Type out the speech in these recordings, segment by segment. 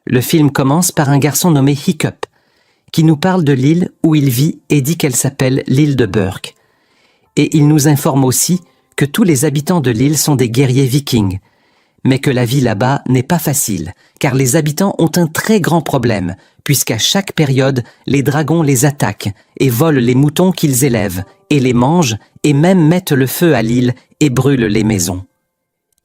Le film commence par un garçon nommé Hiccup, qui nous parle de l'île où il vit et dit qu'elle s'appelle l'île de Burke. Et il nous informe aussi que tous les habitants de l'île sont des guerriers vikings, mais que la vie là-bas n'est pas facile, car les habitants ont un très grand problème, puisqu'à chaque période, les dragons les attaquent et volent les moutons qu'ils élèvent, et les mangent, et même mettent le feu à l'île et brûlent les maisons.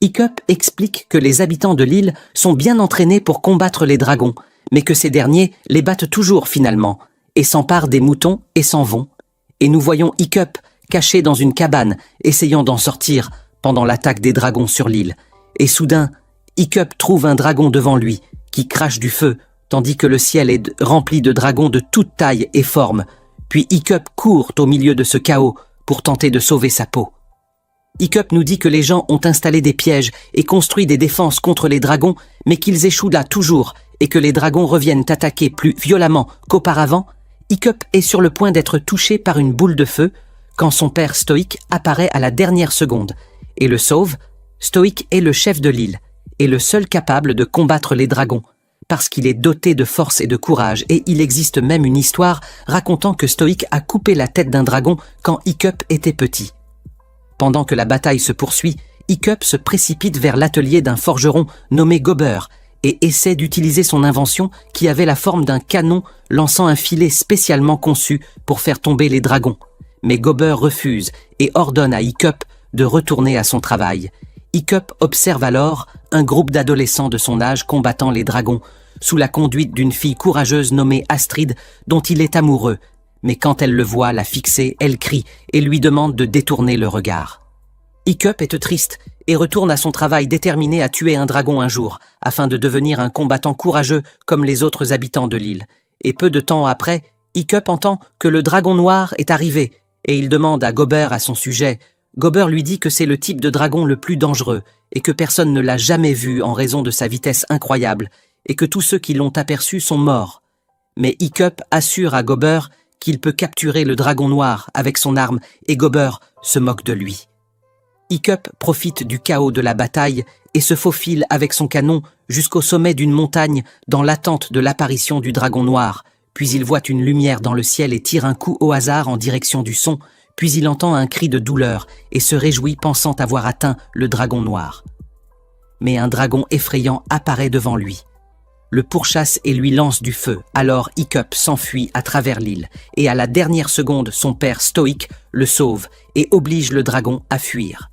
Hiccup explique que les habitants de l'île sont bien entraînés pour combattre les dragons, mais que ces derniers les battent toujours finalement, et s'emparent des moutons et s'en vont. Et nous voyons Hiccup caché dans une cabane, essayant d'en sortir pendant l'attaque des dragons sur l'île. Et soudain, Hiccup trouve un dragon devant lui, qui crache du feu, tandis que le ciel est rempli de dragons de toute taille et forme. Puis Hiccup court au milieu de ce chaos pour tenter de sauver sa peau. Hiccup nous dit que les gens ont installé des pièges et construit des défenses contre les dragons, mais qu'ils échouent là toujours, et que les dragons reviennent attaquer plus violemment qu'auparavant. Hiccup est sur le point d'être touché par une boule de feu, quand son père Stoïque apparaît à la dernière seconde, et le sauve. Stoïque est le chef de l'île, et le seul capable de combattre les dragons, parce qu'il est doté de force et de courage, et il existe même une histoire racontant que Stoïque a coupé la tête d'un dragon quand Hiccup était petit. Pendant que la bataille se poursuit, Hiccup se précipite vers l'atelier d'un forgeron nommé Gobber et essaie d'utiliser son invention qui avait la forme d'un canon lançant un filet spécialement conçu pour faire tomber les dragons. Mais Gobber refuse et ordonne à Hiccup de retourner à son travail. Hiccup observe alors un groupe d'adolescents de son âge combattant les dragons, sous la conduite d'une fille courageuse nommée Astrid, dont il est amoureux. Mais quand elle le voit la fixer, elle crie et lui demande de détourner le regard. Hiccup est triste et retourne à son travail déterminé à tuer un dragon un jour, afin de devenir un combattant courageux comme les autres habitants de l'île. Et peu de temps après, Hiccup entend que le dragon noir est arrivé, et il demande à Gobber à son sujet. Gobber lui dit que c'est le type de dragon le plus dangereux, et que personne ne l'a jamais vu en raison de sa vitesse incroyable, et que tous ceux qui l'ont aperçu sont morts. Mais Hiccup assure à Gobber qu'il peut capturer le dragon noir avec son arme, et Gobber se moque de lui. Hiccup profite du chaos de la bataille et se faufile avec son canon jusqu'au sommet d'une montagne dans l'attente de l'apparition du dragon noir. Puis il voit une lumière dans le ciel et tire un coup au hasard en direction du son, puis il entend un cri de douleur et se réjouit pensant avoir atteint le dragon noir. Mais un dragon effrayant apparaît devant lui. Le pourchasse et lui lance du feu. Alors Hiccup s'enfuit à travers l'île, et à la dernière seconde, son père Stoïque le sauve et oblige le dragon à fuir.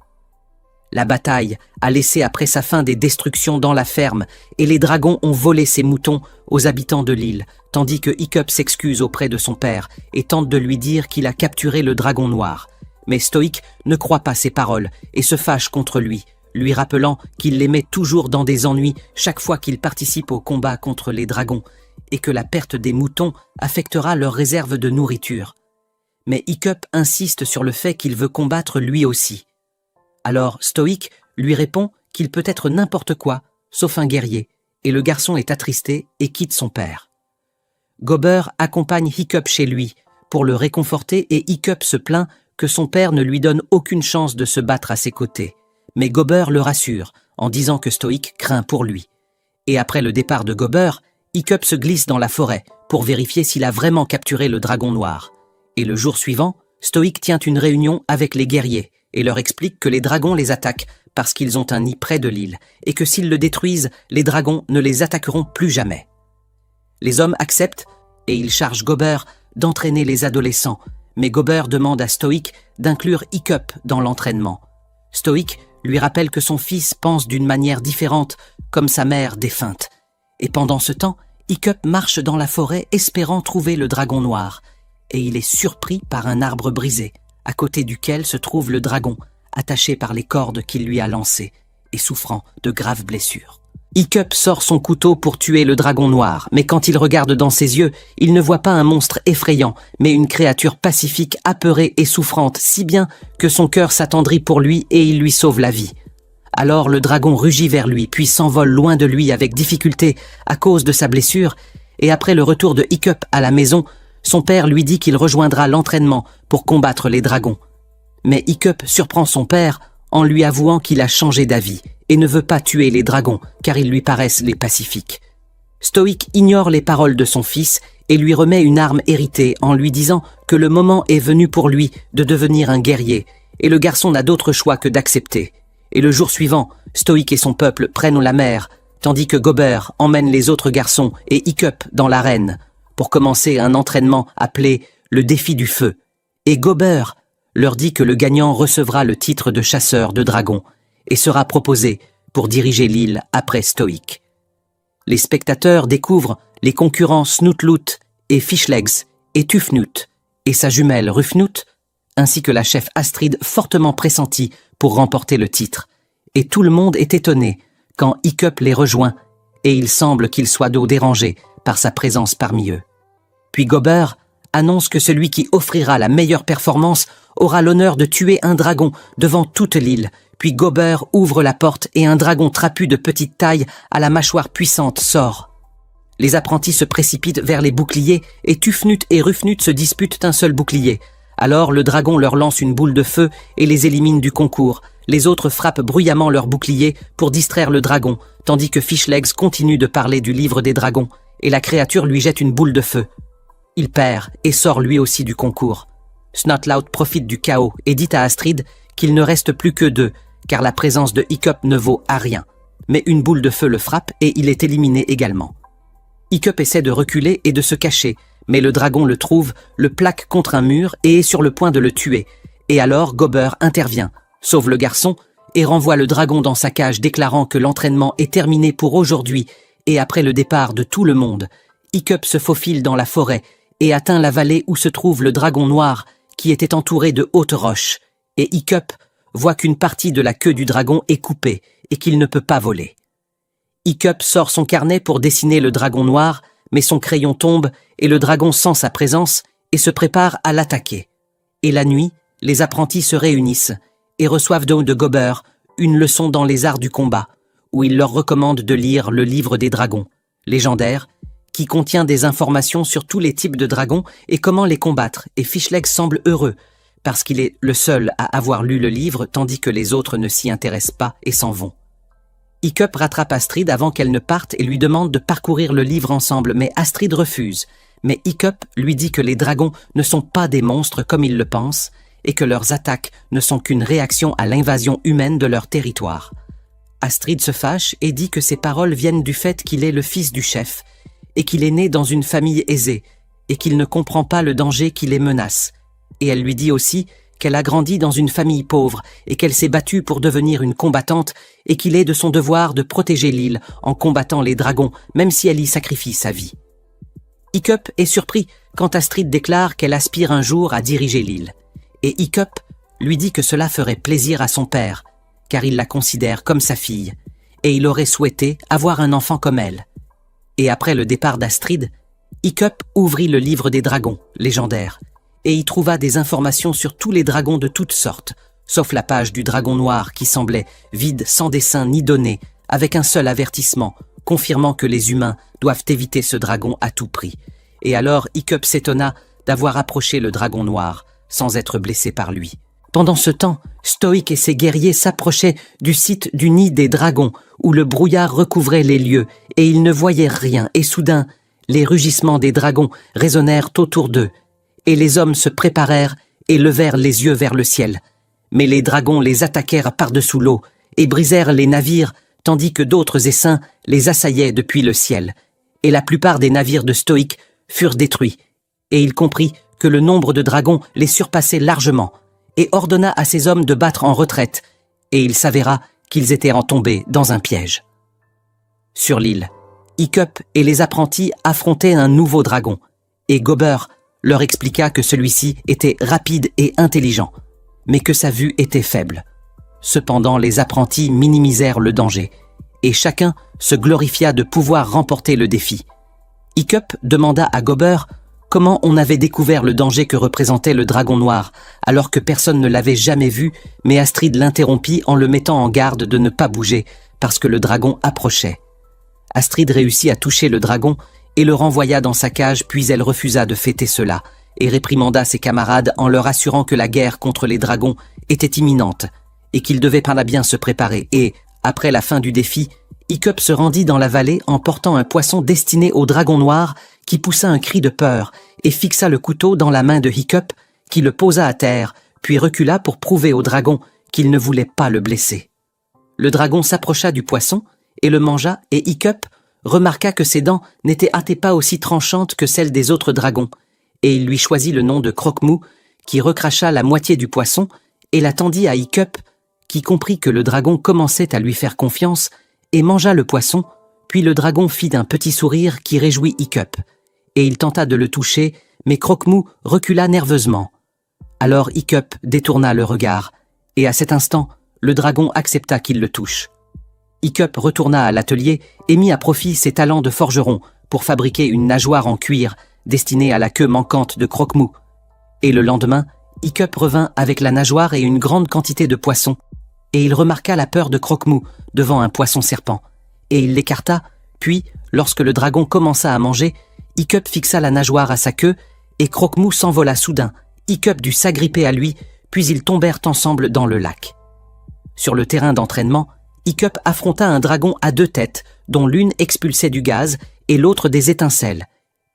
La bataille a laissé après sa fin des destructions dans la ferme, et les dragons ont volé ses moutons aux habitants de l'île, tandis que Hiccup s'excuse auprès de son père et tente de lui dire qu'il a capturé le dragon noir. Mais Stoïque ne croit pas ses paroles et se fâche contre lui rappelant qu'il les met toujours dans des ennuis chaque fois qu'il participe au combat contre les dragons, et que la perte des moutons affectera leur réserve de nourriture. Mais Hiccup insiste sur le fait qu'il veut combattre lui aussi. Alors Stoïque lui répond qu'il peut être n'importe quoi, sauf un guerrier, et le garçon est attristé et quitte son père. Gobber accompagne Hiccup chez lui pour le réconforter, et Hiccup se plaint que son père ne lui donne aucune chance de se battre à ses côtés. Mais Gobber le rassure en disant que Stoïque craint pour lui. Et après le départ de Gobber, Hiccup se glisse dans la forêt pour vérifier s'il a vraiment capturé le dragon noir. Et le jour suivant, Stoïque tient une réunion avec les guerriers et leur explique que les dragons les attaquent parce qu'ils ont un nid près de l'île et que s'ils le détruisent, les dragons ne les attaqueront plus jamais. Les hommes acceptent et ils chargent Gobber d'entraîner les adolescents, mais Gobber demande à Stoïque d'inclure Hiccup dans l'entraînement. Stoïque lui rappelle que son fils pense d'une manière différente, comme sa mère défunte. Et pendant ce temps, Hiccup marche dans la forêt espérant trouver le dragon noir, et il est surpris par un arbre brisé, à côté duquel se trouve le dragon, attaché par les cordes qu'il lui a lancées, et souffrant de graves blessures. Hiccup sort son couteau pour tuer le dragon noir, mais quand il regarde dans ses yeux, il ne voit pas un monstre effrayant, mais une créature pacifique, apeurée et souffrante, si bien que son cœur s'attendrit pour lui et il lui sauve la vie. Alors le dragon rugit vers lui, puis s'envole loin de lui avec difficulté à cause de sa blessure, et après le retour de Hiccup à la maison, son père lui dit qu'il rejoindra l'entraînement pour combattre les dragons. Mais Hiccup surprend son père en lui avouant qu'il a changé d'avis et ne veut pas tuer les dragons car ils lui paraissent les pacifiques. Stoïque ignore les paroles de son fils et lui remet une arme héritée en lui disant que le moment est venu pour lui de devenir un guerrier, et le garçon n'a d'autre choix que d'accepter. Et le jour suivant, Stoïque et son peuple prennent la mer, tandis que Gobert emmène les autres garçons et Hiccup dans l'arène pour commencer un entraînement appelé le défi du feu. Et Gobert leur dit que le gagnant recevra le titre de chasseur de dragons et sera proposé pour diriger l'île après Stoïque. Les spectateurs découvrent les concurrents Snootloot et Fishlegs et Tufnut et sa jumelle Rufnut, ainsi que la chef Astrid fortement pressentie pour remporter le titre. Et tout le monde est étonné quand Hiccup les rejoint et il semble qu'il soit d'eau dérangé par sa présence parmi eux. Puis Gobert annonce que celui qui offrira la meilleure performance aura l'honneur de tuer un dragon devant toute l'île. Puis Gobert ouvre la porte et un dragon trapu de petite taille à la mâchoire puissante sort. Les apprentis se précipitent vers les boucliers et Tufnut et Rufnut se disputent un seul bouclier. Alors le dragon leur lance une boule de feu et les élimine du concours. Les autres frappent bruyamment leurs boucliers pour distraire le dragon, tandis que Fishlegs continue de parler du livre des dragons et la créature lui jette une boule de feu. Il perd et sort lui aussi du concours. Snotlout profite du chaos et dit à Astrid qu'il ne reste plus que deux, car la présence de Hiccup ne vaut à rien. Mais une boule de feu le frappe et il est éliminé également. Hiccup essaie de reculer et de se cacher, mais le dragon le trouve, le plaque contre un mur et est sur le point de le tuer. Et alors Gobert intervient, sauve le garçon et renvoie le dragon dans sa cage déclarant que l'entraînement est terminé pour aujourd'hui et après le départ de tout le monde, Hiccup se faufile dans la forêt et atteint la vallée où se trouve le dragon noir qui était entouré de hautes roches. Et Hiccup voit qu'une partie de la queue du dragon est coupée et qu'il ne peut pas voler. Hiccup sort son carnet pour dessiner le dragon noir, mais son crayon tombe et le dragon sent sa présence et se prépare à l'attaquer. Et la nuit, les apprentis se réunissent et reçoivent de Gobert une leçon dans les arts du combat, où il leur recommande de lire le livre des dragons, légendaire, qui contient des informations sur tous les types de dragons et comment les combattre, et Fishlegs semble heureux, parce qu'il est le seul à avoir lu le livre tandis que les autres ne s'y intéressent pas et s'en vont. Hiccup rattrape Astrid avant qu'elle ne parte et lui demande de parcourir le livre ensemble, mais Astrid refuse. Mais Hiccup lui dit que les dragons ne sont pas des monstres comme ils le pensent et que leurs attaques ne sont qu'une réaction à l'invasion humaine de leur territoire. Astrid se fâche et dit que ces paroles viennent du fait qu'il est le fils du chef et qu'il est né dans une famille aisée et qu'il ne comprend pas le danger qui les menace. Et elle lui dit aussi qu'elle a grandi dans une famille pauvre et qu'elle s'est battue pour devenir une combattante et qu'il est de son devoir de protéger l'île en combattant les dragons, même si elle y sacrifie sa vie. Hiccup est surpris quand Astrid déclare qu'elle aspire un jour à diriger l'île. Et Hiccup lui dit que cela ferait plaisir à son père, car il la considère comme sa fille, et il aurait souhaité avoir un enfant comme elle. Et après le départ d'Astrid, Hiccup ouvrit le livre des dragons, légendaire, et y trouva des informations sur tous les dragons de toutes sortes, sauf la page du dragon noir qui semblait vide sans dessin ni données, avec un seul avertissement, confirmant que les humains doivent éviter ce dragon à tout prix. Et alors Hiccup s'étonna d'avoir approché le dragon noir, sans être blessé par lui. Pendant ce temps, Stoïque et ses guerriers s'approchaient du site du nid des dragons, où le brouillard recouvrait les lieux, et ils ne voyaient rien, et soudain, les rugissements des dragons résonnèrent autour d'eux, et les hommes se préparèrent et levèrent les yeux vers le ciel. Mais les dragons les attaquèrent par-dessous l'eau, et brisèrent les navires, tandis que d'autres essaims les assaillaient depuis le ciel. Et la plupart des navires de Stoïque furent détruits, et il comprit que le nombre de dragons les surpassait largement, et ordonna à ses hommes de battre en retraite, et il s'avéra qu'ils étaient tombés dans un piège. Sur l'île, Hiccup et les apprentis affrontaient un nouveau dragon, et Gobert leur expliqua que celui-ci était rapide et intelligent, mais que sa vue était faible. Cependant, les apprentis minimisèrent le danger, et chacun se glorifia de pouvoir remporter le défi. Hiccup demanda à Gobert comment on avait découvert le danger que représentait le dragon noir, alors que personne ne l'avait jamais vu, mais Astrid l'interrompit en le mettant en garde de ne pas bouger, parce que le dragon approchait. Astrid réussit à toucher le dragon et le renvoya dans sa cage, puis elle refusa de fêter cela, et réprimanda ses camarades en leur assurant que la guerre contre les dragons était imminente, et qu'ils devaient par là bien se préparer, et, après la fin du défi, Hiccup se rendit dans la vallée en portant un poisson destiné au dragon noir qui poussa un cri de peur et fixa le couteau dans la main de Hiccup qui le posa à terre, puis recula pour prouver au dragon qu'il ne voulait pas le blesser. Le dragon s'approcha du poisson et le mangea et Hiccup remarqua que ses dents n'étaient pas aussi tranchantes que celles des autres dragons et il lui choisit le nom de Croque-Mou qui recracha la moitié du poisson et la tendit à Hiccup qui comprit que le dragon commençait à lui faire confiance et mangea le poisson, puis le dragon fit un petit sourire qui réjouit Hiccup et il tenta de le toucher, mais Croque-Mou recula nerveusement. Alors Hiccup détourna le regard et à cet instant, le dragon accepta qu'il le touche. Hiccup retourna à l'atelier et mit à profit ses talents de forgeron pour fabriquer une nageoire en cuir destinée à la queue manquante de Croque-Mou. Et le lendemain, Hiccup revint avec la nageoire et une grande quantité de poissons, et il remarqua la peur de Croque-Mou devant un poisson-serpent, et il l'écarta, puis, lorsque le dragon commença à manger, Hiccup fixa la nageoire à sa queue, et Croque-Mou s'envola soudain. Hiccup dut s'agripper à lui, puis ils tombèrent ensemble dans le lac. Sur le terrain d'entraînement, Hiccup affronta un dragon à 2 têtes, dont l'une expulsait du gaz et l'autre des étincelles,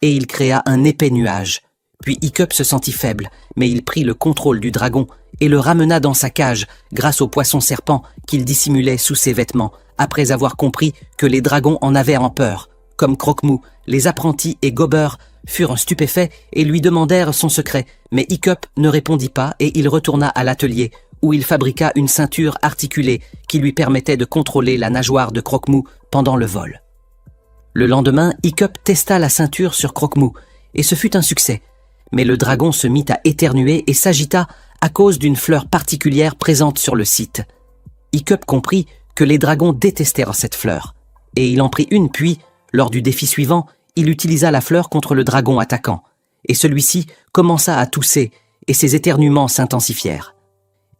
et il créa un épais nuage. Puis Hiccup se sentit faible, mais il prit le contrôle du dragon et le ramena dans sa cage grâce au poisson-serpent qu'il dissimulait sous ses vêtements, après avoir compris que les dragons en avaient en peur. Comme Croque-Mou, les apprentis et Gobber furent stupéfaits et lui demandèrent son secret, mais Hiccup ne répondit pas et il retourna à l'atelier, où il fabriqua une ceinture articulée qui lui permettait de contrôler la nageoire de Croque-Mou pendant le vol. Le lendemain, Hiccup testa la ceinture sur Croque-Mou, et ce fut un succès. Mais le dragon se mit à éternuer et s'agita à cause d'une fleur particulière présente sur le site. Hiccup comprit que les dragons détestèrent cette fleur, et il en prit une puis, lors du défi suivant, il utilisa la fleur contre le dragon attaquant, et celui-ci commença à tousser, et ses éternuements s'intensifièrent.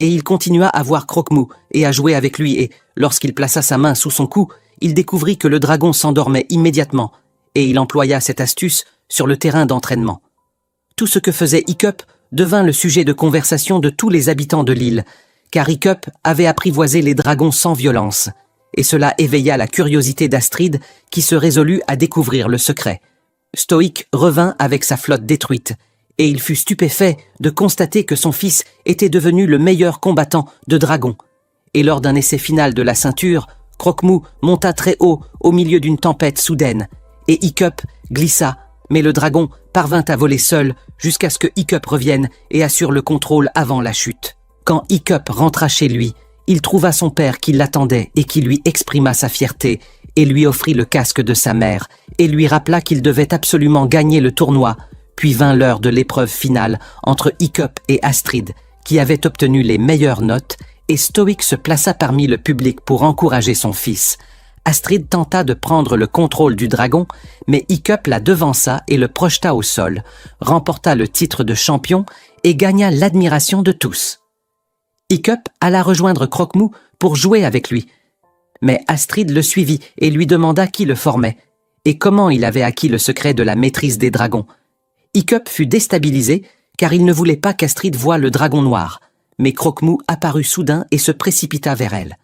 Et il continua à voir Croque-Mou et à jouer avec lui, et lorsqu'il plaça sa main sous son cou, il découvrit que le dragon s'endormait immédiatement, et il employa cette astuce sur le terrain d'entraînement. Tout ce que faisait Hiccup devint le sujet de conversation de tous les habitants de l'île, car Hiccup avait apprivoisé les dragons sans violence, et cela éveilla la curiosité d'Astrid qui se résolut à découvrir le secret. Stoïque revint avec sa flotte détruite, et il fut stupéfait de constater que son fils était devenu le meilleur combattant de dragons. Et lors d'un essai final de la ceinture, Croque-Mou monta très haut au milieu d'une tempête soudaine, et Hiccup glissa, mais le dragon parvint à voler seul jusqu'à ce que Hiccup revienne et assure le contrôle avant la chute. Quand Hiccup rentra chez lui, il trouva son père qui l'attendait et qui lui exprima sa fierté et lui offrit le casque de sa mère et lui rappela qu'il devait absolument gagner le tournoi. Puis vint l'heure de l'épreuve finale entre Hiccup et Astrid, qui avait obtenu les meilleures notes, et Stoïque se plaça parmi le public pour encourager son fils. Astrid tenta de prendre le contrôle du dragon, mais Hiccup la devança et le projeta au sol, remporta le titre de champion et gagna l'admiration de tous. Hiccup alla rejoindre Croque-Mou pour jouer avec lui, mais Astrid le suivit et lui demanda qui le formait, et comment il avait acquis le secret de la maîtrise des dragons. Hiccup fut déstabilisé car il ne voulait pas qu'Astrid voie le dragon noir, mais Croque-Mou apparut soudain et se précipita vers elle.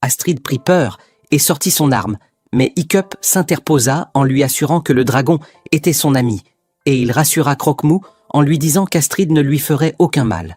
Astrid prit peur et sortit son arme, mais Hiccup s'interposa en lui assurant que le dragon était son ami, et il rassura Croque-Mou en lui disant qu'Astrid ne lui ferait aucun mal.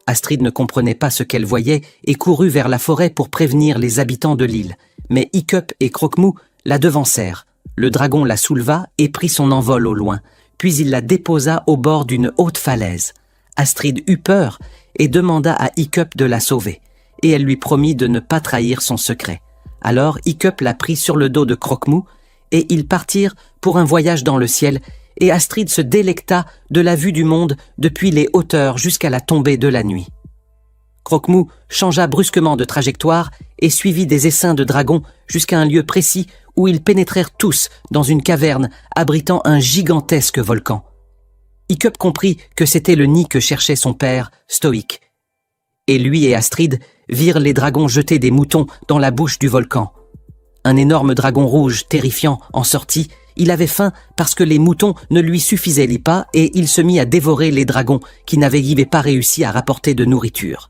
Astrid ne comprenait pas ce qu'elle voyait et courut vers la forêt pour prévenir les habitants de l'île, mais Hiccup et Croque-Mou la devancèrent. Le dragon la souleva et prit son envol au loin, puis il la déposa au bord d'une haute falaise. Astrid eut peur et demanda à Hiccup de la sauver, et elle lui promit de ne pas trahir son secret. Alors Hiccup la prit sur le dos de Croque-Mou, et ils partirent pour un voyage dans le ciel, et Astrid se délecta de la vue du monde depuis les hauteurs jusqu'à la tombée de la nuit. Croque-Mou changea brusquement de trajectoire et suivit des essaims de dragons jusqu'à un lieu précis où ils pénétrèrent tous dans une caverne abritant un gigantesque volcan. Hiccup comprit que c'était le nid que cherchait son père, Stoïque. Et lui et Astrid virent les dragons jeter des moutons dans la bouche du volcan. Un énorme dragon rouge terrifiant en sortit. Il avait faim parce que les moutons ne lui suffisaient pas et il se mit à dévorer les dragons qui n'avaient pas réussi à rapporter de nourriture.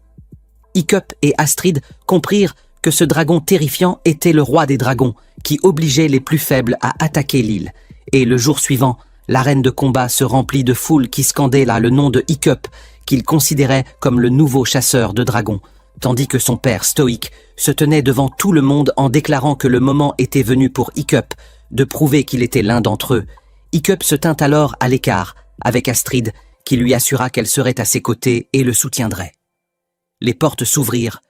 Hiccup et Astrid comprirent que ce dragon terrifiant était le roi des dragons, qui obligeait les plus faibles à attaquer l'île. Et le jour suivant, l'arène de combat se remplit de foules qui scandaient là le nom de Hiccup, qu'il considérait comme le nouveau chasseur de dragons, tandis que son père stoïque se tenait devant tout le monde en déclarant que le moment était venu pour Hiccup de prouver qu'il était l'un d'entre eux. Hiccup se tint alors à l'écart, avec Astrid, qui lui assura qu'elle serait à ses côtés et le soutiendrait. Les portes s'ouvrirent,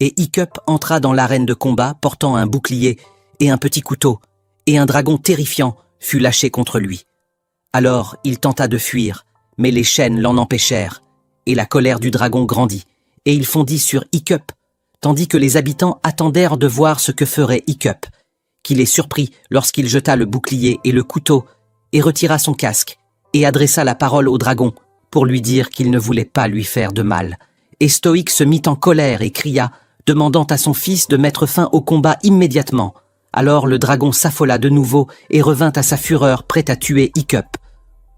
et Hiccup entra dans l'arène de combat portant un bouclier et un petit couteau, et un dragon terrifiant fut lâché contre lui. Alors il tenta de fuir, mais les chaînes l'en empêchèrent, et la colère du dragon grandit, et il fondit sur Hiccup, tandis que les habitants attendèrent de voir ce que ferait Hiccup, qui les surprit lorsqu'il jeta le bouclier et le couteau, et retira son casque, et adressa la parole au dragon, pour lui dire qu'il ne voulait pas lui faire de mal. Et Stoïque se mit en colère et cria, demandant à son fils de mettre fin au combat immédiatement. Alors le dragon s'affola de nouveau et revint à sa fureur, prêt à tuer Hiccup.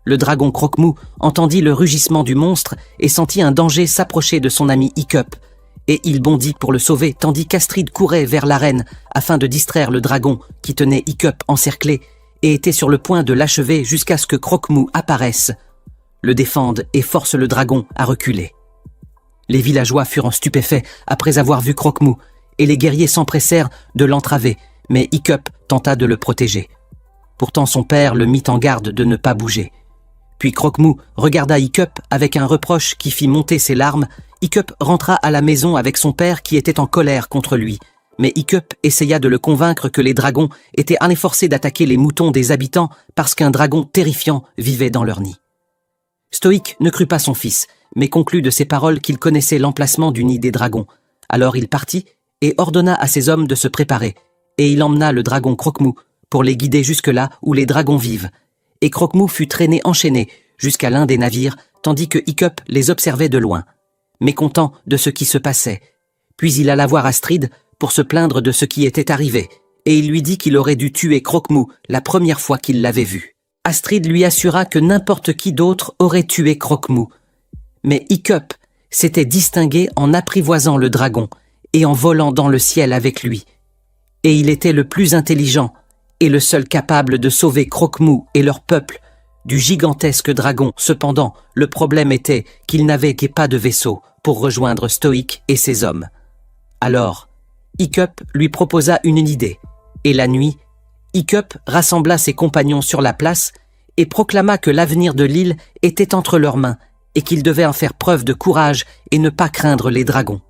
Le dragon Croque-Mou entendit le rugissement du monstre et sentit un danger s'approcher de son ami Hiccup, et il bondit pour le sauver, tandis qu'Astrid courait vers l'arène afin de distraire le dragon qui tenait Hiccup encerclé et était sur le point de l'achever jusqu'à ce que Croque-Mou apparaisse, le défende et force le dragon à reculer. Les villageois furent stupéfaits après avoir vu Croque-Mou, et les guerriers s'empressèrent de l'entraver, mais Hiccup tenta de le protéger. Pourtant son père le mit en garde de ne pas bouger. Puis Croque-Mou regarda Hiccup avec un reproche qui fit monter ses larmes. Hiccup rentra à la maison avec son père qui était en colère contre lui. Mais Hiccup essaya de le convaincre que les dragons étaient forcés d'attaquer les moutons des habitants parce qu'un dragon terrifiant vivait dans leur nid. Stoïque ne crut pas son fils, mais conclut de ses paroles qu'il connaissait l'emplacement du nid des dragons. Alors il partit et ordonna à ses hommes de se préparer, et il emmena le dragon Croque-Mou pour les guider jusque-là où les dragons vivent. Et Croque-Mou fut traîné enchaîné jusqu'à l'un des navires, tandis que Hiccup les observait de loin, mécontent de ce qui se passait. Puis il alla voir Astrid pour se plaindre de ce qui était arrivé, et il lui dit qu'il aurait dû tuer Croque-Mou la première fois qu'il l'avait vu. Astrid lui assura que n'importe qui d'autre aurait tué Croque-Mou, mais Hiccup s'était distingué en apprivoisant le dragon et en volant dans le ciel avec lui. Et il était le plus intelligent et le seul capable de sauver Croque-Mou et leur peuple du gigantesque dragon. Cependant, le problème était qu'il n'avait pas de vaisseau pour rejoindre Stoïque et ses hommes. Alors, Hiccup lui proposa une idée, et la nuit, Hiccup rassembla ses compagnons sur la place et proclama que l'avenir de l'île était entre leurs mains et qu'ils devaient en faire preuve de courage et ne pas craindre les dragons.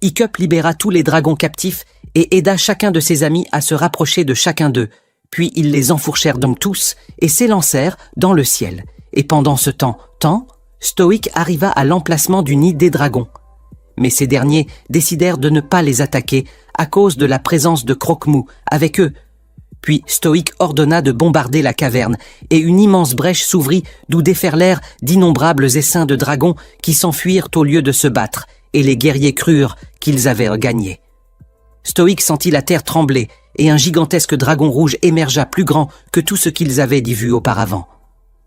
Hiccup libéra tous les dragons captifs et aida chacun de ses amis à se rapprocher de chacun d'eux, puis ils les enfourchèrent donc tous et s'élancèrent dans le ciel. Et pendant ce temps, Stoïque arriva à l'emplacement du nid des dragons. Mais ces derniers décidèrent de ne pas les attaquer à cause de la présence de Croque-Mou avec eux. Puis Stoïque ordonna de bombarder la caverne, et une immense brèche s'ouvrit d'où déferlèrent d'innombrables essaims de dragons qui s'enfuirent au lieu de se battre, et les guerriers crurent qu'ils avaient gagné. Stoïque sentit la terre trembler, et un gigantesque dragon rouge émergea plus grand que tout ce qu'ils avaient vu auparavant.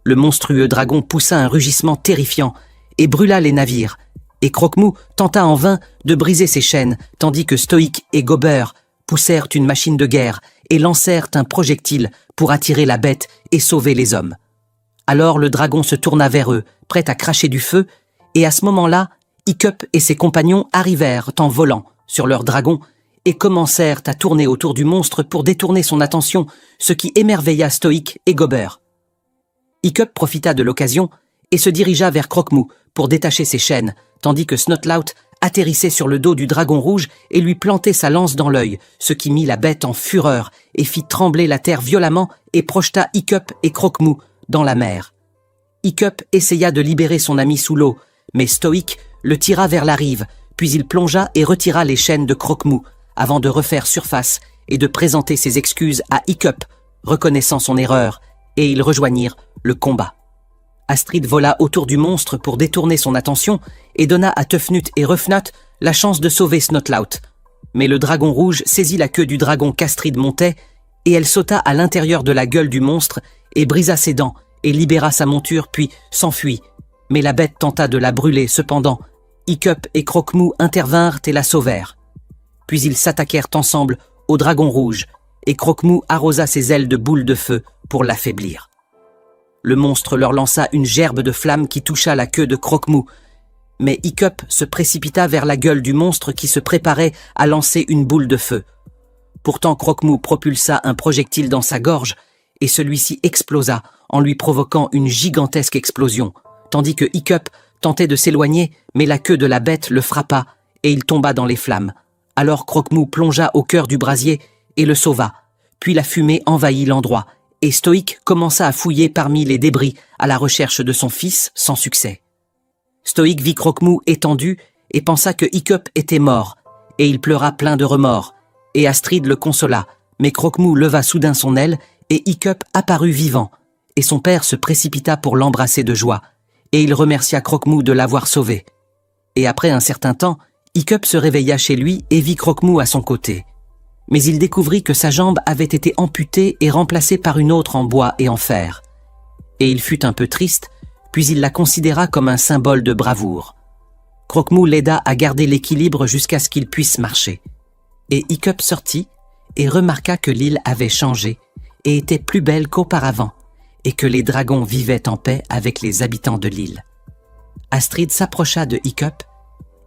Le monstrueux dragon poussa un rugissement terrifiant et brûla les navires, et Croque-Mou tenta en vain de briser ses chaînes, tandis que Stoïque et Gober poussèrent une machine de guerre et lancèrent un projectile pour attirer la bête et sauver les hommes. Alors le dragon se tourna vers eux, prêt à cracher du feu, et à ce moment-là, Hiccup et ses compagnons arrivèrent en volant sur leur dragon et commencèrent à tourner autour du monstre pour détourner son attention, ce qui émerveilla Stoïque et Gober. Hiccup profita de l'occasion et se dirigea vers Croque-Mou pour détacher ses chaînes, tandis que Snotlout atterrissait sur le dos du dragon rouge et lui plantait sa lance dans l'œil, ce qui mit la bête en fureur et fit trembler la terre violemment et projeta Hiccup et Croque-Mou dans la mer. Hiccup essaya de libérer son ami sous l'eau, mais Stoïque le tira vers la rive, puis il plongea et retira les chaînes de Croque-Mou avant de refaire surface et de présenter ses excuses à Hiccup, reconnaissant son erreur, et ils rejoignirent le combat. Astrid vola autour du monstre pour détourner son attention et donna à Tufnut et Ruffnut la chance de sauver Snotlout. Mais le dragon rouge saisit la queue du dragon qu'Astrid montait et elle sauta à l'intérieur de la gueule du monstre et brisa ses dents et libéra sa monture puis s'enfuit. Mais la bête tenta de la brûler cependant. Hiccup et Croque-Mou intervinrent et la sauvèrent. Puis ils s'attaquèrent ensemble au dragon rouge, et Croque-Mou arrosa ses ailes de boules de feu pour l'affaiblir. Le monstre leur lança une gerbe de flammes qui toucha la queue de Croque-Mou, mais Hiccup se précipita vers la gueule du monstre qui se préparait à lancer une boule de feu. Pourtant Croque-Mou propulsa un projectile dans sa gorge, et celui-ci explosa en lui provoquant une gigantesque explosion, tandis que Hiccup tentait de s'éloigner, mais la queue de la bête le frappa et il tomba dans les flammes. Alors Croque-Mou plongea au cœur du brasier et le sauva. Puis la fumée envahit l'endroit, et Stoïque commença à fouiller parmi les débris à la recherche de son fils sans succès. Stoïque vit Croque-Mou étendu et pensa que Hiccup était mort, et il pleura plein de remords, et Astrid le consola, mais Croque-Mou leva soudain son aile et Hiccup apparut vivant, et son père se précipita pour l'embrasser de joie, et il remercia Croque-Mou de l'avoir sauvé. Et après un certain temps, Hiccup se réveilla chez lui et vit Croque-Mou à son côté. Mais il découvrit que sa jambe avait été amputée et remplacée par une autre en bois et en fer. Et il fut un peu triste, puis il la considéra comme un symbole de bravoure. Croque-Mou l'aida à garder l'équilibre jusqu'à ce qu'il puisse marcher. Et Hiccup sortit et remarqua que l'île avait changé et était plus belle qu'auparavant, et que les dragons vivaient en paix avec les habitants de l'île. Astrid s'approcha de Hiccup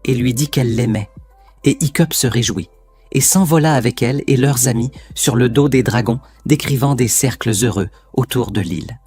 et lui dit qu'elle l'aimait, et Hiccup se réjouit, et s'envola avec elle et leurs amis sur le dos des dragons, décrivant des cercles heureux autour de l'île.